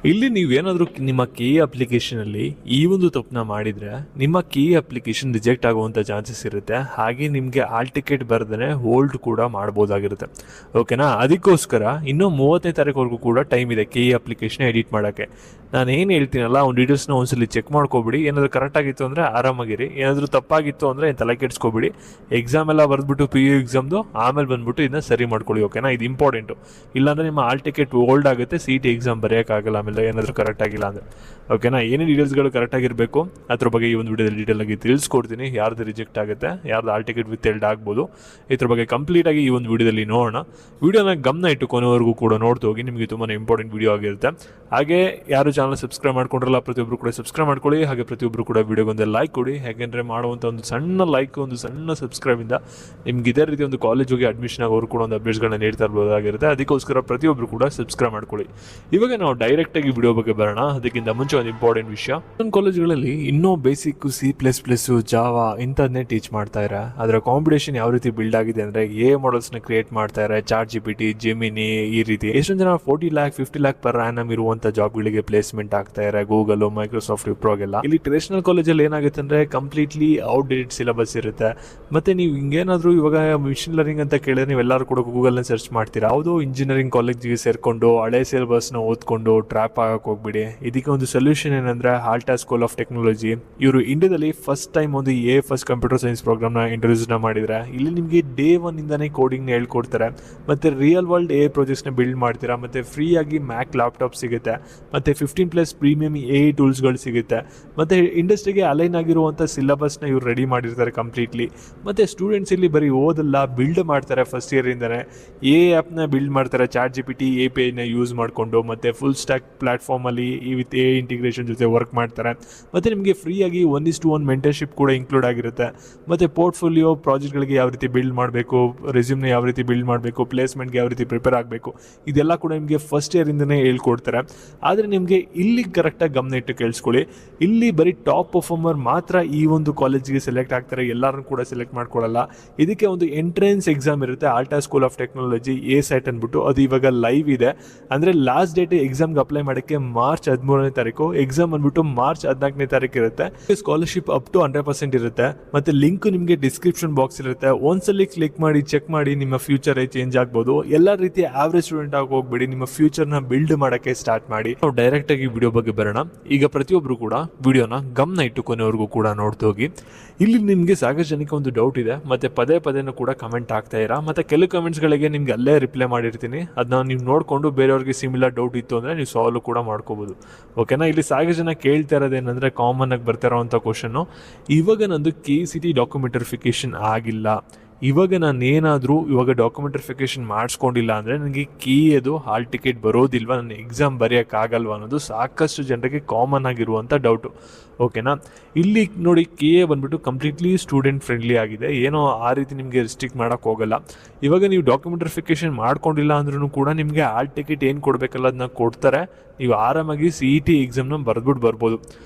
ಇಲ್ಲಿ ನೀವೇನಾದರೂ ನಿಮ್ಮ ಕೆ ಅಪ್ಲಿಕೇಶನಲ್ಲಿ ಈ ಒಂದು ತಪ್ಪನ್ನ ಮಾಡಿದರೆ ನಿಮ್ಮ ಕೆ ಅಪ್ಲಿಕೇಶನ್ ರಿಜೆಕ್ಟ್ ಆಗುವಂಥ ಚಾನ್ಸಸ್ ಇರುತ್ತೆ. ಹಾಗೆ ನಿಮಗೆ ಆಲ್ ಟಿಕೆಟ್ ಬರ್ದೇ ಹೋಲ್ಡ್ ಕೂಡ ಮಾಡ್ಬೋದಾಗಿರುತ್ತೆ. ಓಕೆನಾ? ಅದಕ್ಕೋಸ್ಕರ ಇನ್ನೂ 30ನೇ ತಾರೀಕುವರೆಗೂ ಕೂಡ ಟೈಮ್ ಇದೆ ಕೆ ಅಪ್ಲಿಕೇಶನ್ ಎಡಿಟ್ ಮಾಡೋಕ್ಕೆ. ನಾನು ಏನು ಹೇಳ್ತೀನಲ್ಲ ಅವ್ನ ಡೀಟೇಲ್ಸ್ನ ಒಂದ್ಸಲಿ ಚೆಕ್ ಮಾಡ್ಕೊಬಿಡಿ. ಏನಾದರೂ ಕರೆಕ್ಟಾಗಿತ್ತು ಅಂದರೆ ಆರಾಮಾಗಿರಿ, ಏನಾದರೂ ತಪ್ಪಾಗಿತ್ತು ಅಂದರೆ ತಲೆ ಕೆಡಿಸ್ಕೊಬಿಡಿ. ಎಕ್ಸಾಮ್ ಎಲ್ಲ ಬರೆದ್ಬಿಟ್ಟು PU ಎಕ್ಸಾಮ್ದು ಆಮೇಲೆ ಬಂದುಬಿಟ್ಟು ಇದನ್ನ ಸರಿ ಮಾಡ್ಕೊಳ್ಳಿ. ಓಕೆನಾ? ಇದು ಇಂಪಾರ್ಟೆಂಟು. ಇಲ್ಲಾಂದರೆ ನಿಮ್ಮ ಆಲ್ ಟಿಕೆಟ್ ಹೋಲ್ಡ್ ಆಗುತ್ತೆ, CT ಎಕ್ಸಾಮ್ ಬರೆಯೋಕ್ಕಾಗಲ್ಲ ಆಮೇಲೆ ಏನಾದರೂ ಕರೆಕ್ಟ್ ಆಗಿಲ್ಲ ಅಂದರೆ. ಓಕೆನಾ? ಏನೇ ಡೀಟೇಲ್ಸ್ಗಳು ಕರೆಕ್ಟಾಗಿರಬೇಕು ಅದ್ರ ಬಗ್ಗೆ ಈ ಒಂದು ವಿಡಿಯೋದಲ್ಲಿ ಡೀಟೇಲಾಗಿ ತಿಳಿಸ್ಕೊಡ್ತೀನಿ. ಯಾರ್ದು ರಿಜೆಕ್ಟ್ ಆಗುತ್ತೆ, ಯಾರ್ದು ಆಲ್ ಟಿಕೆಟ್ ವಿತ್ ಹೆಲ್ಡ್ ಆಗ್ಬೋದು, ಇದ್ರ ಬಗ್ಗೆ ಕಂಪ್ಲೀಟಾಗಿ ಈ ಒಂದು ವಿಡಿಯೋದಲ್ಲಿ ನೋಡೋಣ. ವಿಡಿಯೋನ ಗಮನ ಇಟ್ಟು ಕೊನೆವರೆಗೂ ಕೂಡ ನೋಡ್ತಾ ಹೋಗಿ, ನಿಮಗೆ ತುಂಬಾ ಇಂಪಾರ್ಟೆಂಟ್ ವಿಡಿಯೋ ಆಗಿರುತ್ತೆ. ಹಾಗೆ ಯಾರು ಚಾನಲ್ ಸಬ್ಸ್ಕ್ರೈಬ್ ಮಾಡ್ಕೊಂಡ್ರಲ್ಲ ಪ್ರತಿಯೊಬ್ಬರು ಕೂಡ ಸಬ್ಸ್ಕ್ರೈಬ್ ಮಾಡ್ಕೊಳ್ಳಿ. ಹಾಗೆ ಪ್ರತಿಯೊಬ್ಬರು ಕೂಡ ವಿಡಿಯೋಗೊಂದು ಲೈಕ್ ಕೊಡಿ. ಯಾಕೆಂದರೆ ಮಾಡುವಂಥ ಒಂದು ಸಣ್ಣ ಲೈಕ್, ಒಂದು ಸಣ್ಣ ಸಬ್ಸ್ಕ್ರೈಬಿಂದ ನಿಮ್ಗೆ ಇದೇ ರೀತಿ ಒಂದು ಕಾಲೇಜ್ ಹೋಗಿ ಅಡ್ಮಿಷನ್ ಆಗೋರು ಕೂಡ ಒಂದು ಅಪ್ಡೇಟ್ಸ್ಗಳನ್ನ ನೀಡ್ತಾ ಇರ್ಬೋದಾಗಿರುತ್ತೆ. ಅದಕ್ಕೋಸ್ಕರ ಪ್ರತಿಯೊಬ್ಬರು ಕೂಡ ಸಬ್ಸ್ಕ್ರೈಬ್ ಮಾಡ್ಕೊಳ್ಳಿ. ಇವಾಗ ನಾವು ಡೈರೆಕ್ಟಾಗಿ ವಿಡಿಯೋ ಬಗ್ಗೆ ಬರೋಣ. ಅದಕ್ಕಿಂತ ಮುಂಚೆ ಒಂದು ಇಂಪಾರ್ಟೆಂಟ್ ವಿಷಯ, ನನ್ನ ಕಾಲೇಜ್ಗಳಲ್ಲಿ ಇನ್ನೂ ಬೇಸಿಕ್ C++, ಜಾವಾ ಇಂಥದ್ದನ್ನೇ ಟೀಚ್ ಮಾಡ್ತಾ ಇದ್ದಾರೆ. ಅದರ ಕಾಂಪಿಟೇಷನ್ ಯಾವ ರೀತಿ ಬಿಲ್ಡ್ ಆಗಿದೆ ಅಂದರೆ AI ಮಾಡಲ್ಸ್ನ ಕ್ರಿಯೇಟ್ ಮಾಡ್ತಾ ಇದ್ದಾರೆ. ChatGPT, Gemini, ಈ ರೀತಿ ಎಷ್ಟೊಂದು ಜನ 40 lakh 50 lakh ಪರ್ ಆ್ಯನಮ್ ಇರುವಂಥ ಜಾಬ್ಗಳಿಗೆ ಪ್ಲೇಸ್ಮೆಂಟ್ ಆಗ್ತಾ ಇದ್ದಾರೆ. ಗೂಗಲ್, ಮೈಕ್ರೋಸಾಫ್ಟ್, ವಿಪ್ರೋಗೆಲ್ಲ. ಇಲ್ಲಿ ಟ್ರೆಡಿಷನಲ್ ಕಾಲೇಜಲ್ಲಿ ಏನಾಗುತ್ತೆ ಅಂದರೆ ಕಂಪ್ಲೀಟ್ಲಿ ಔಟ್ಡೇಟೆಡ್ ಸಿಲೆಬಸ್ ಇರುತ್ತೆ. ಮತ್ತು ನೀವು ಹಿಂಗೇನಾದರೂ ಇವಾಗ ಮಿಷಿನ್ ಲರ್ನಿಂಗ್ ಅಂತ ಕೇಳಿದ್ರೆ ನೀವೆಲ್ಲರೂ ಕೂಡ ಗೂಗಲ್ನ ಸರ್ಚ್ ಮಾಡ್ತೀರಾ. ಯಾವುದೋ ಇಂಜಿನಿಯರಿಂಗ್ ಕಾಲೇಜಿಗೆ ಸೇರಿಕೊಂಡು ಹಳೆ ಸಿಲೆಬಸ್ನ ಓದ್ಕೊಂಡು ಟ್ರ್ಯಾಪ್ ಆಗಕ್ಕೆ ಹೋಗ್ಬಿಡಿ. ಇದಕ್ಕೆ ಒಂದು ಸೊಲ್ಯೂಷನ್ ಏನಂದರೆ ಆಲ್ಟಾ ಸ್ಕೂಲ್ ಆಫ್ ಟೆಕ್ನಾಲಜಿ. ಇವರು ಇಂಡಿಯಾದಲ್ಲಿ ಫಸ್ಟ್ ಟೈಮ್ ಒಂದು ಫಸ್ಟ್ ಕಂಪ್ಯೂಟರ್ ಸೈನ್ಸ್ ಪ್ರೋಗ್ರಾಮ್ನ ಇಂಟ್ರೊಡ್ಯೂಸ್ನ ಮಾಡಿದರೆ. ಇಲ್ಲಿ ನಿಮಗೆ ಡೇ 1ಇಂದನೇ ಕೋಡಿಂಗ್ನ ಹೇಳ್ಕೊಡ್ತಾರೆ. ಮತ್ತು ರಿಯಲ್ ವರ್ಲ್ಡ್ AI ಪ್ರಾಜೆಕ್ಟ್ಸ್ನ ಬಿಲ್ಡ್ ಮಾಡ್ತೀರಾ. ಮತ್ತು ಫ್ರೀಯಾಗಿ ಮ್ಯಾಕ್ ಲ್ಯಾಪ್ಟಾಪ್ ಸಿಗುತ್ತೆ. ಮತ್ತು 15+ ಪ್ರೀಮಿಯಂ AI ಟೂಲ್ಸ್ಗಳು ಸಿಗುತ್ತೆ. ಮತ್ತು ಇಂಡಸ್ಟ್ರಿಗೆ ಅಲೈನ್ ಆಗಿರುವಂಥ ಸಿಲೆಬಸ್ನ ಇವ್ರು ರೆಡಿ ಮಾಡಿರ್ತಾರೆ ಕಂಪ್ಲೀಟ್ಲಿ. ಮತ್ತು ಸ್ಟೂಡೆಂಟ್ಸ್ ಇಲ್ಲಿ ಬರೀ ಓದಲ್ಲ, ಬಿಲ್ಡ್ ಮಾಡ್ತಾರೆ. ಫಸ್ಟ್ ಇಯರಿಂದನೇ AI ಆ್ಯಪ್ನ ಬಿಲ್ಡ್ ಮಾಡ್ತಾರೆ. ChatGPT APIನ ಯೂಸ್ ಮಾಡಿಕೊಂಡು. ಮತ್ತು ಫುಲ್ ಸ್ಟ್ಯಾಕ್ ಪ್ಲ್ಯಾಟ್ಫಾರ್ಮಲ್ಲಿ ವಿತ್ AI ಇಂಟಿಗ್ರೇಷನ್ ಜೊತೆ ವರ್ಕ್ ಮಾಡ್ತಾರೆ. ಮತ್ತು ನಿಮಗೆ ಫ್ರೀಯಾಗಿ 1:1 ಮೆಂಟರ್ಶಿಪ್ ಕೂಡ ಇನ್ಕ್ಲೂಡ್ ಆಗಿರುತ್ತೆ. ಮತ್ತು ಪೋರ್ಟ್ಫೋಲಿಯೋ ಪ್ರಾಜೆಕ್ಟ್ಗಳಿಗೆ ಯಾವ ರೀತಿ ಬಿಲ್ಡ್ ಮಾಡಬೇಕು, ರೆಸ್ಯೂಮ್ನ ಯಾವ ರೀತಿ ಬಿಲ್ಡ್ ಮಾಡಬೇಕು, ಪ್ಲೇಸ್ಮೆಂಟ್ಗೆ ಯಾವ ರೀತಿ ಪ್ರಿಪೇರ್ ಆಗಬೇಕು, ಇದೆಲ್ಲ ಕೂಡ ನಿಮಗೆ ಫಸ್ಟ್ ಇಯರಿಂದನೇ ಹೇಳ್ಕೊಡ್ತಾರೆ. ಆದರೆ ನಿಮಗೆ ಇಲ್ಲಿ ಕರೆಕ್ಟಾಗಿ ಗಮನ ಇಟ್ಟು ಕೇಳಿಸ್ಕೊಳ್ಳಿ. ಇಲ್ಲಿ ಬರೀ ಟಾಪ್ ಪರ್ಫಾರ್ಮರ್ ಮಾತ್ರ ಈ ಒಂದು ಕಾಲೇಜಿಗೆ ಸೆಲೆಕ್ಟ್ ಆಗ್ತಾರೆ. ಎಲ್ಲರನ್ನೂ ಕೂಡ ಸೆಲೆಕ್ಟ್ ಮಾಡ್ಕೊಳ್ಳಲ್ಲ. ಇದಕ್ಕೆ ಒಂದು ಎಂಟ್ರೆನ್ಸ್ ಎಕ್ಸಾಮ್ ಇರುತ್ತೆ. ಆಲ್ಟಾ ಸ್ಕೂಲ್ ಆಫ್ ಟೆಕ್ನಾಲಜಿ ASAT ಅಂದ್ಬಿಟ್ಟು. ಅದು ಇವಾಗ ಲೈವ್ ಇದೆ. ಅಂದರೆ ಲಾಸ್ಟ್ ಡೇಟ್ ಎಕ್ಸಾಮ್ಗೆ ಅಪ್ಲೈ ಮಾಡೋಕ್ಕೆ ಮಾರ್ಚ್ 13ನೇ ತಾರೀಕು. ಎಕ್ಸಾಮ್ ಅಂದ್ಬಿಟ್ಟು ಮಾರ್ಚ್ 14ನೇ ತಾರೀಕು ಇರುತ್ತೆ. ಸ್ಕಾಲರ್ಶಿಪ್ ಅಪ್ ಟು 100% ಇರುತ್ತೆ. ಮತ್ತು ಲಿಂಕ್ ನಿಮಗೆ ಡಿಸ್ಕ್ರಿಪ್ಷನ್ ಬಾಕ್ಸ್ ಇರುತ್ತೆ. ಒಂದ್ಸಲಿ ಕ್ಲಿಕ್ ಮಾಡಿ ಚೆಕ್ ಮಾಡಿ. ನಿಮ್ಮ ಫ್ಯೂಚರ್ ಚೇಂಜ್ ಆಗ್ಬೋದು. ಎಲ್ಲ ರೀತಿಯ ಆವ್ರೇಜ್ ಸ್ಟೂಡೆಂಟ್ ಆಗಿ ಹೋಗ್ಬೇಡಿ. ನಿಮ್ಮ ಫ್ಯೂಚರ್ನ ಬಿಲ್ಡ್ ಮಾಡೋಕ್ಕೆ ಸ್ಟಾರ್ಟ್ ಮಾಡಿ. ನಾವು ಡೈರೆಕ್ಟಾಗಿ ವಿಡಿಯೋ ಬಗ್ಗೆ ಬರೋಣ. ಈಗ ಪ್ರತಿಯೊಬ್ಬರು ಕೂಡ ವಿಡಿಯೋನ ಗಮನ ಇಟ್ಟು ಕೊನೆವರೆಗೂ ಕೂಡ ನೋಡ್ತಾ ಹೋಗಿ. ಇಲ್ಲಿ ನಿಮಗೆ ಸಾಕಷ್ಟು ಜನಕ್ಕೆ ಒಂದು ಡೌಟ್ ಇದೆ. ಮತ್ತು ಪದೇ ಪದೇನೂ ಕೂಡ ಕಮೆಂಟ್ ಆಗ್ತಾ ಇರಾ. ಮತ್ತು ಕೆಲವು ಕಮೆಂಟ್ಸ್ಗಳಿಗೆ ನಿಮ್ಗೆ ಅಲ್ಲೇ ರಿಪ್ಲೈ ಮಾಡಿರ್ತೀನಿ. ಅದನ್ನ ನೀವು ನೋಡಿಕೊಂಡು ಬೇರೆಯವ್ರಿಗೆ ಸಿಮಿಲರ್ ಡೌಟ್ ಇತ್ತು ಅಂದರೆ ನೀವು ಸಾಲ್ವ್ ಕೂಡ ಮಾಡ್ಕೋಬೋದು. ಓಕೆನಾ? ಇಲ್ಲಿ ಸಾಕಷ್ಟು ಜನ ಕೇಳ್ತಾ ಇರೋದೇನೆಂದರೆ, ಕಾಮನ್ ಆಗಿ ಬರ್ತಿರೋವಂಥ ಕ್ವಶನ್ನು, ಇವಾಗ ನಂದು KCT ಡಾಕ್ಯುಮೆಂಟ್ ವೆರಿಫಿಕೇಷನ್ ಆಗಿಲ್ಲ, ಇವಾಗ ನಾನೇನಾದರೂ ಇವಾಗ ಡಾಕ್ಯುಮೆಂಟ್ ವೆರಿಫಿಕೇಷನ್ ಮಾಡಿಸ್ಕೊಂಡಿಲ್ಲ ಅಂದರೆ ನನಗೆ KAದು ಹಾಲ್ ಟಿಕೆಟ್ ಬರೋದಿಲ್ವಾ, ನನ್ನ ಎಕ್ಸಾಮ್ ಬರೆಯೋಕ್ಕಾಗಲ್ವ ಅನ್ನೋದು ಸಾಕಷ್ಟು ಜನರಿಗೆ ಕಾಮನ್ ಆಗಿರುವಂಥ ಡೌಟು. ಓಕೆನಾ? ಇಲ್ಲಿ ನೋಡಿ, KA ಬಂದುಬಿಟ್ಟು ಕಂಪ್ಲೀಟ್ಲಿ ಸ್ಟೂಡೆಂಟ್ ಫ್ರೆಂಡ್ಲಿ ಆಗಿದೆ. ಏನೋ ಆ ರೀತಿ ನಿಮಗೆ ರಿಸ್ಟ್ರಿಕ್ಟ್ ಮಾಡೋಕ್ಕೆ ಹೋಗಲ್ಲ. ಇವಾಗ ನೀವು ಡಾಕ್ಯುಮೆಂಟ್ ವೆರಿಫಿಕೇಷನ್ ಮಾಡ್ಕೊಂಡಿಲ್ಲ ಅಂದ್ರೂ ಕೂಡ ನಿಮಗೆ ಹಾಲ್ ಟಿಕೆಟ್ ಏನು ಕೊಡಬೇಕಲ್ಲ ಅದನ್ನ ಕೊಡ್ತಾರೆ. ನೀವು ಆರಾಮಾಗಿ CET ಎಕ್ಸಾಮ್ನ ಬರೆದ್ಬಿಟ್ಟು ಬರ್ಬೋದು.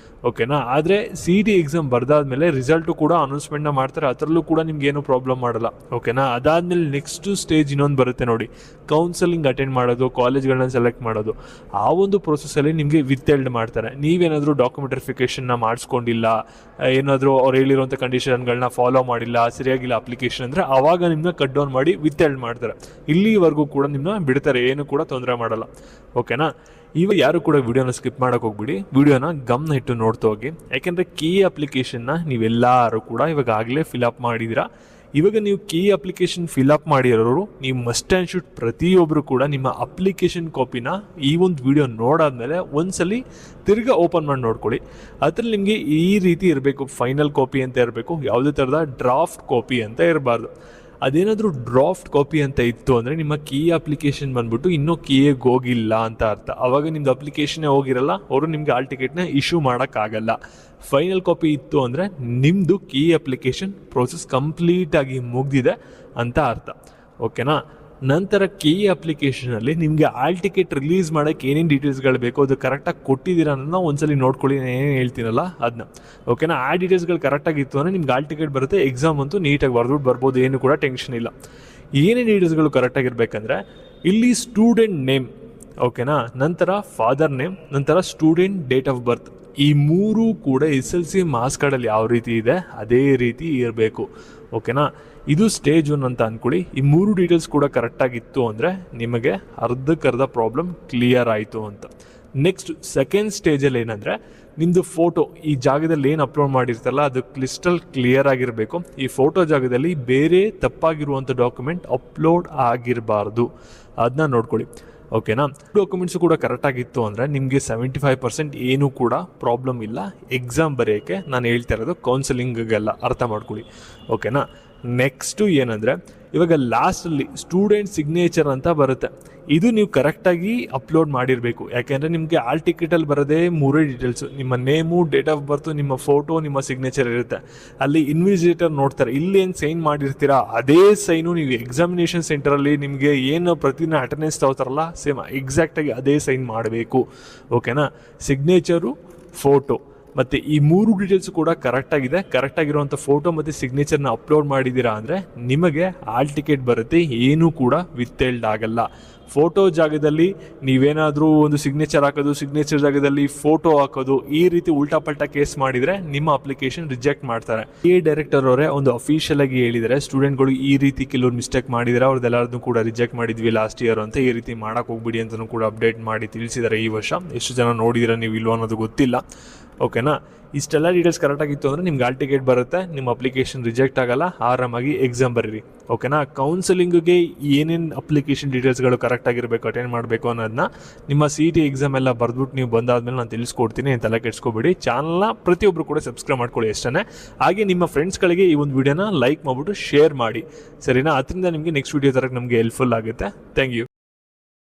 ಓಕೆನಾ? ಆದರೆ CET ಎಕ್ಸಾಮ್ ಬರೆದಾದ್ಮೇಲೆ ರಿಸಲ್ಟು ಕೂಡ ಅನೌನ್ಸ್ಮೆಂಟ್ನ ಮಾಡ್ತಾರೆ. ಅದರಲ್ಲೂ ಕೂಡ ನಿಮ್ಗೆ ಏನೂ ಪ್ರಾಬ್ಲಮ್ ಮಾಡಲ್ಲ. ಓಕೆನಾ? ಅದಾದಮೇಲೆ ನೆಕ್ಸ್ಟ್ ಸ್ಟೇಜ್ ಇನ್ನೊಂದು ಬರುತ್ತೆ ನೋಡಿ, ಕೌನ್ಸಲಿಂಗ್ ಅಟೆಂಡ್ ಮಾಡೋದು, ಕಾಲೇಜ್ಗಳನ್ನ ಸೆಲೆಕ್ಟ್ ಮಾಡೋದು. ಆ ಒಂದು ಪ್ರೊಸೆಸಲ್ಲಿ ನಿಮಗೆ ವಿತ್ ಹೆಲ್ಡ್ ಮಾಡ್ತಾರೆ. ನೀವೇನಾದರೂ ಡಾಕ್ಯುಮೆಂಟ್ ವೆರಿಫಿಕೇಷನ್ನ ಮಾಡಿಸ್ಕೊಂಡಿಲ್ಲ, ಏನಾದರೂ ಅವ್ರು ಹೇಳಿರುವಂಥ ಕಂಡೀಷನ್ಗಳನ್ನ ಫಾಲೋ ಮಾಡಿಲ್ಲ, ಸರಿಯಾಗಿಲ್ಲ ಅಪ್ಲಿಕೇಶನ್ ಅಂದರೆ ಆವಾಗ ನಿಮ್ಮನ್ನ ಕಟ್ ಡೌನ್ ಮಾಡಿ ವಿತ್ ಹೆಲ್ಡ್ ಮಾಡ್ತಾರೆ. ಇಲ್ಲಿವರೆಗೂ ಕೂಡ ನಿಮ್ಮನ್ನ ಬಿಡ್ತಾರೆ, ಏನು ಕೂಡ ತೊಂದರೆ ಮಾಡಲ್ಲ. ಓಕೆನಾ? ಇವಾಗ ಯಾರು ಕೂಡ ವಿಡಿಯೋನ ಸ್ಕಿಪ್ ಮಾಡೋಕೆ ಹೋಗ್ಬಿಡಿ. ವಿಡಿಯೋನ ಗಮನ ಇಟ್ಟು ನೋಡ್ತಾ ಹೋಗಿ. ಯಾಕೆಂದರೆ ಕೀ ಅಪ್ಲಿಕೇಶನ್ನ ನೀವೆಲ್ಲರೂ ಕೂಡ ಇವಾಗ ಆಗಲೇ ಫಿಲಪ್ ಮಾಡಿದ್ದೀರಾ. ಇವಾಗ ನೀವು ಕೀ ಅಪ್ಲಿಕೇಶನ್ ಫಿಲಪ್ ಮಾಡಿರೋರು, ನೀವು ಮಸ್ಟ್ ಆ್ಯಂಡ್ ಶುಡ್ ಪ್ರತಿಯೊಬ್ಬರು ಕೂಡ ನಿಮ್ಮ ಅಪ್ಲಿಕೇಶನ್ ಕಾಪಿನ ಈ ಒಂದು ವಿಡಿಯೋ ನೋಡಾದ್ಮೇಲೆ ಒಂದ್ಸಲಿ ತಿರ್ಗಾ ಓಪನ್ ಮಾಡಿ ನೋಡ್ಕೊಳ್ಳಿ. ಅದರಲ್ಲಿ ನಿಮಗೆ ಈ ರೀತಿ ಇರಬೇಕು, ಫೈನಲ್ ಕಾಪಿ ಅಂತ ಇರಬೇಕು. ಯಾವುದೇ ಥರದ ಡ್ರಾಫ್ಟ್ ಕಾಪಿ ಅಂತ ಇರಬಾರ್ದು. ಅದೇನಾದರೂ ಡ್ರಾಫ್ಟ್ ಕಾಪಿ ಅಂತ ಇತ್ತು ಅಂದರೆ ನಿಮ್ಮ ಕೀ ಅಪ್ಲಿಕೇಶನ್ ಬಂದ್ಬಿಟ್ಟು ಇನ್ನೂ ಕೀಗೆ ಹೋಗಿಲ್ಲ ಅಂತ ಅರ್ಥ. ಆವಾಗ ನಿಮ್ಮದು ಅಪ್ಲಿಕೇಶನ್ನೇ ಹೋಗಿರಲ್ಲ, ಅವರು ನಿಮಗೆ ಹಾಲ್ ಟಿಕೆಟ್ನ ಇಶ್ಯೂ ಮಾಡೋಕ್ಕಾಗಲ್ಲ. ಫೈನಲ್ ಕಾಪಿ ಇತ್ತು ಅಂದರೆ ನಿಮ್ಮದು ಕೀ ಅಪ್ಲಿಕೇಶನ್ ಪ್ರೋಸೆಸ್ ಕಂಪ್ಲೀಟಾಗಿ ಮುಗಿದಿದೆ ಅಂತ ಅರ್ಥ. ಓಕೆನಾ? ನಂತರ ಕೀ ಅಪ್ಲಿಕೇಶನಲ್ಲಿ ನಿಮಗೆ ಹಾಲ್ ಟಿಕೆಟ್ ರಿಲೀಸ್ ಮಾಡೋಕ್ಕೆ ಏನೇನು ಡೀಟೇಲ್ಸ್ಗಳು ಬೇಕೋ ಅದು ಕರೆಕ್ಟಾಗಿ ಕೊಟ್ಟಿದ್ದೀರಾ ಅನ್ನೋದನ್ನ ಒಂದ್ಸಲಿ ನೋಡ್ಕೊಳ್ಳಿ. ನಾನು ಏನೇನು ಹೇಳ್ತೀನಲ್ಲ ಅದನ್ನ. ಓಕೆನಾ? ಆ ಡೀಟೇಲ್ಸ್ಗಳು ಕರೆಕ್ಟಾಗಿತ್ತು ಅಂದರೆ ನಿಮ್ಗೆ ಹಾಲ್ ಟಿಕೆಟ್ ಬರುತ್ತೆ. ಎಕ್ಸಾಮ್ ಅಂತೂ ನೀಟಾಗಿ ಬರೆದ್ಬಿಟ್ಟು ಬರ್ಬೋದು, ಏನು ಕೂಡ ಟೆನ್ಷನ್ ಇಲ್ಲ. ಏನೇನು ಡೀಟೇಲ್ಸ್ಗಳು ಕರೆಕ್ಟಾಗಿರ್ಬೇಕಂದ್ರೆ, ಇಲ್ಲಿ ಸ್ಟೂಡೆಂಟ್ ನೇಮ್ ಓಕೆನಾ. ನಂತರ ಫಾದರ್ ನೇಮ್, ನಂತರ ಸ್ಟೂಡೆಂಟ್ ಡೇಟ್ ಆಫ್ ಬರ್ತ್. ಈ ಮೂರು ಕೂಡ SSLC ಮಾರ್ಕ್ಸ್ ಕಾರ್ಡಲ್ಲಿ ಯಾವ ರೀತಿ ಇದೆ ಅದೇ ರೀತಿ ಇರಬೇಕು. ಓಕೆನಾ. ಇದು ಸ್ಟೇಜ್ 1 ಅಂತ ಅಂದ್ಕೊಳ್ಳಿ. ಈ ಮೂರು ಡೀಟೇಲ್ಸ್ ಕೂಡ ಕರೆಕ್ಟಾಗಿತ್ತು ಅಂದರೆ ನಿಮಗೆ ಅರ್ಧಕ್ಕರ್ಧ ಪ್ರಾಬ್ಲಮ್ ಕ್ಲಿಯರ್ ಆಯಿತು ಅಂತ. ನೆಕ್ಸ್ಟ್ ಸೆಕೆಂಡ್ ಸ್ಟೇಜಲ್ಲಿ ಏನಂದರೆ ನಿಮ್ಮದು ಫೋಟೋ ಈ ಜಾಗದಲ್ಲಿ ಏನು ಅಪ್ಲೋಡ್ ಮಾಡಿರ್ತಾರಲ್ಲ ಅದು ಕ್ಲಿಸ್ಟಲ್ ಕ್ಲಿಯರ್ ಆಗಿರಬೇಕು. ಈ ಫೋಟೋ ಜಾಗದಲ್ಲಿ ಬೇರೆ ತಪ್ಪಾಗಿರುವಂಥ ಡಾಕ್ಯುಮೆಂಟ್ ಅಪ್ಲೋಡ್ ಆಗಿರಬಾರ್ದು, ಅದನ್ನ ನೋಡ್ಕೊಳ್ಳಿ. ಓಕೆನಾ. ಡಾಕ್ಯುಮೆಂಟ್ಸು ಕೂಡ ಕರೆಕ್ಟಾಗಿತ್ತು ಅಂದರೆ ನಿಮಗೆ 75% ಏನೂ ಕೂಡ ಪ್ರಾಬ್ಲಮ್ ಇಲ್ಲ ಎಕ್ಸಾಮ್ ಬರೆಯೋಕ್ಕೆ. ನಾನು ಹೇಳ್ತಾ ಇರೋದು ಕೌನ್ಸಿಲಿಂಗಿಗೆಲ್ಲ, ಅರ್ಥ ಮಾಡ್ಕೊಳ್ಳಿ. ಓಕೆನಾ. ನೆಕ್ಸ್ಟು ಏನಂದರೆ ಇವಾಗ ಲಾಸ್ಟಲ್ಲಿ ಸ್ಟೂಡೆಂಟ್ ಸಿಗ್ನೇಚರ್ ಅಂತ ಬರುತ್ತೆ. ಇದು ನೀವು ಕರೆಕ್ಟಾಗಿ ಅಪ್ಲೋಡ್ ಮಾಡಿರಬೇಕು. ಯಾಕೆಂದರೆ ನಿಮಗೆ ಆಲ್ ಟಿಕೆಟಲ್ಲಿ ಬರೋದೇ 3 ಡೀಟೇಲ್ಸು, ನಿಮ್ಮ ನೇಮು, ಡೇಟ್ ಆಫ್ ಬರ್ತು, ನಿಮ್ಮ ಫೋಟೋ, ನಿಮ್ಮ ಸಿಗ್ನೇಚರ್ ಇರುತ್ತೆ. ಅಲ್ಲಿ ಇನ್ವಿಜಿಲೇಟರ್ ನೋಡ್ತಾರೆ, ಇಲ್ಲಿ ಏನು ಸೈನ್ ಮಾಡಿರ್ತೀರಾ ಅದೇ ಸೈನು ನೀವು ಎಕ್ಸಾಮಿನೇಷನ್ ಸೆಂಟರಲ್ಲಿ ನಿಮಗೆ ಏನು ಪ್ರತಿದಿನ ಅಟೆಂಡೆನ್ಸ್ ತಗೋತಾರಲ್ಲ ಸೇಮ್ ಎಕ್ಸಾಕ್ಟಾಗಿ ಅದೇ ಸೈನ್ ಮಾಡಬೇಕು. ಓಕೆನಾ. ಸಿಗ್ನೇಚರು, ಫೋಟೋ ಮತ್ತು ಈ 3 ಡೀಟೇಲ್ಸು ಕೂಡ ಕರೆಕ್ಟಾಗಿದೆ. ಕರೆಕ್ಟಾಗಿರುವಂಥ ಫೋಟೋ ಮತ್ತು ಸಿಗ್ನೇಚರ್ನ ಅಪ್ಲೋಡ್ ಮಾಡಿದ್ದೀರಾ ಅಂದರೆ ನಿಮಗೆ ಆಲ್ ಟಿಕೆಟ್ ಬರುತ್ತೆ, ಏನೂ ಕೂಡ ವಿತ್ಹೆಲ್ಡ್ ಆಗಲ್ಲ. ಫೋಟೋ ಜಾಗದಲ್ಲಿ ನೀವೇನಾದರೂ ಒಂದು ಸಿಗ್ನೇಚರ್ ಹಾಕೋದು, ಸಿಗ್ನೇಚರ್ ಜಾಗದಲ್ಲಿ ಫೋಟೋ ಹಾಕೋದು, ಈ ರೀತಿ ಉಲ್ಟಾ ಪಲ್ಟಾ ಕೇಸ್ ಮಾಡಿದರೆ ನಿಮ್ಮ ಅಪ್ಲಿಕೇಶನ್ ರಿಜೆಕ್ಟ್ ಮಾಡ್ತಾರೆ. ಡೈರೆಕ್ಟರ್ ಅವರೇ ಒಂದು ಅಫಿಷಿಯಲ್ ಆಗಿ ಹೇಳಿದರೆ ಸ್ಟೂಡೆಂಟ್ಗಳು ಈ ರೀತಿ ಕೆಲವರು ಮಿಸ್ಟೇಕ್ ಮಾಡಿದರೆ ಅವ್ರದ್ದೆಲ್ಲರನ್ನೂ ಕೂಡ ರಿಜೆಕ್ಟ್ ಮಾಡಿದ್ವಿ ಲಾಸ್ಟ್ ಇಯರ್ ಅಂತ, ಈ ರೀತಿ ಮಾಡೋಕೆ ಹೋಗ್ಬಿಡಿ ಅಂತಲೂ ಕೂಡ ಅಪ್ಡೇಟ್ ಮಾಡಿ ತಿಳಿಸಿದ್ದಾರೆ ಈ ವರ್ಷ. ಎಷ್ಟು ಜನ ನೋಡಿದರೆ ನೀವು ಇಲ್ವೋ ಅನ್ನೋದು ಗೊತ್ತಿಲ್ಲ. ಓಕೆನಾ. ಇಷ್ಟೆಲ್ಲ ಡೀಟೇಲ್ಸ್ ಕರೆಕ್ಟಾಗಿತ್ತು ಅಂದರೆ ನಿಮ್ಗೆ ಆಲ್ ಟಿಕೆಟ್ ಬರುತ್ತೆ, ನಿಮ್ಮ ಅಪ್ಲಿಕೇಶನ್ ರಿಜೆಕ್ಟ್ ಆಗಲ್ಲ, ಆರಾಮಾಗಿ ಎಕ್ಸಾಮ್ ಬರೀರಿ. ಓಕೆನಾ. ಕೌನ್ಸಿಲಿಂಗಿಗೆ ಏನೇನು ಅಪ್ಲಿಕೇಶನ್ ಡೀಟೇಲ್ಸ್ಗಳು ಕರೆಕ್ಟಾಗಿರಬೇಕು, ಅಟೆಂಡ್ ಮಾಡಬೇಕು ಅನ್ನೋದನ್ನ ನಿಮ್ಮ CET ಎಕ್ಸಾಮ್ ಎಲ್ಲ ಬರೆದ್ಬಿಟ್ಟು ನೀವು ಬಂದಾದ್ಮೇಲೆ ನಾನು ತಿಳಿಸ್ಕೊಡ್ತೀನಿ, ತಲೆ ಕೆಡಿಸ್ಕೊಬೇಡಿ. ಚಾನಲ್ನ ಪ್ರತಿಯೊಬ್ಬರು ಕೂಡ ಸಬ್ಸ್ಕ್ರೈಬ್ ಮಾಡ್ಕೊಳ್ಳಿ ಅಷ್ಟೇ. ಹಾಗೆ ನಿಮ್ಮ ಫ್ರೆಂಡ್ಸ್ಗಳಿಗೆ ಈ ಒಂದು ವಿಡಿಯೋನ ಲೈಕ್ ಮಾಡಿಬಿಟ್ಟು ಶೇರ್ ಮಾಡಿ, ಸರಿನಾ. ಅದರಿಂದ ನಿಮಗೆ ನೆಕ್ಸ್ಟ್ ವಿಡಿಯೋ ತರಕ್ಕೆ ನಮಗೆ ಹೆಲ್ಪ್ಫುಲ್ ಆಗುತ್ತೆ. Thank you.